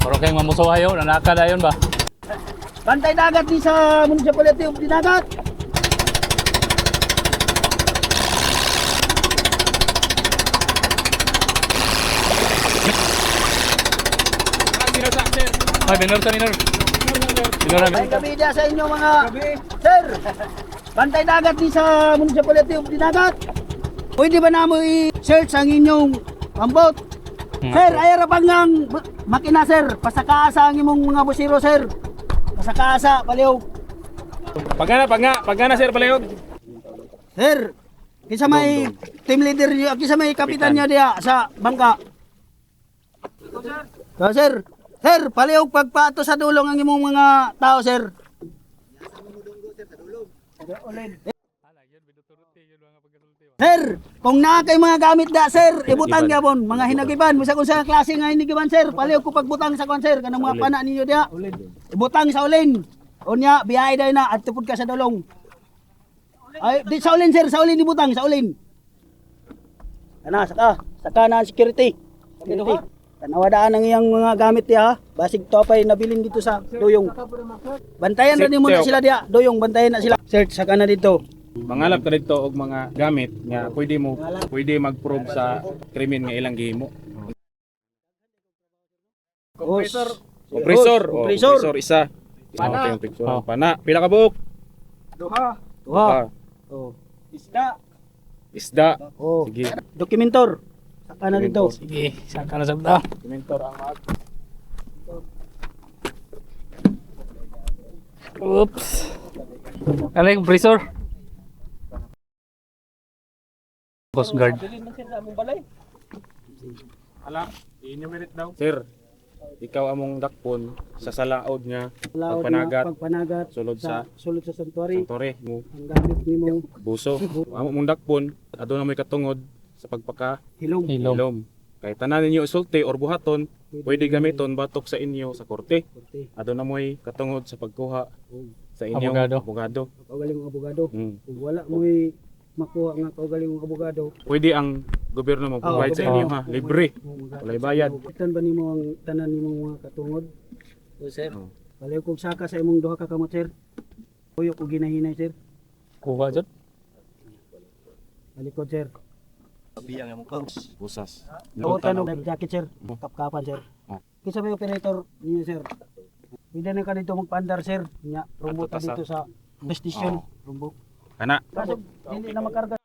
Pero kayong mamusuhayo, nanaka na yun ba? Bantay dagat di sa municipality of Dinagat. Ay, minor sa minor. Minor na May gabi dia sa inyo mga sir. Bantay dagat di sa municipality of Dinagat. Pwede ba na mo i-search ang inyong ambot? Sir, ay rapang ng makina sir. Pasakaasa ang imong mga busiro sir. Pasakaasa, paliw. Pagana sir palayo. Sir, kisa may team leader niyo, kisa may kapitan niyo diya sa bangka. So, sir, paliw pagpaato sa dulong ang imong mga tao sir. Sir, kung naa kay mga gamit da sir, ibutang gyapon mga hinagiban, bisa kung sa klase nga hinagiban sir, paliw ko pagbutang sa kon sir kanang mga pana ninyo diha. Ibutang sa ulin. Unya biyahe day na at tupod ka sa dulong. Ay, di sa ulin sir, sa ulin ibutang sa ulin. Ana, saka na ang security. Tanawadaan ang iyang mga gamit diha, basig topay nabilin dito sa duyong. Bantayan ra nimo na sila diha, duyong bantayan na sila. Search saka na dito. Mangalap ka dito og mga gamit nga pwede mag-prove sa krimen nga ilang gihimo. Compressor. Compressor isa. Pana. Yung picture. Pana. Pila ka buok? Duha. Oh. Isda. Oh. Sige. Dokumentor. Saka na dito. Sige, saka na sabda. Dokumentor ang mag. Oops. Ano yung compressor? Coast Guard. Ala, i-enumerate daw. Sir, ikaw among dakpon sa salaod nga Pagpanagat. sulod sa santuary. Santore mo Ang gamit nimo buso. Amo mong dakpon aduna may katungod sa pagpaka hilom. hilom. Kay tanan ninyo isulti or buhaton, pwede gamiton batok sa inyo sa korte. Aduna mo'y katungod sa pagkuha sa inyong abogado. Kaugaling ng abogado. Mm. Kung wala mo'y makuha nga kaugaling ng abogado. Pwede ang gobyerno mag-provide sa inyo ha, libre. Walay bayad. Itan ba nimo ang tanan nimong mga katungod? O sir. Oh. Palayo kog saka sa imong duha ka kamot sir. Kuyo ko ginahinay sir. Kuha dyan. Balikod sir. Busas. Kautan og jacket sir. Kapkapan sir. Oh. Kisa may operator niyo sir. Pwede na ka dito magpandar sir. Nya rumbo ta Tasa. dito sa bus station. Oh. Rumbo. Kana. Kaso hindi na makarga.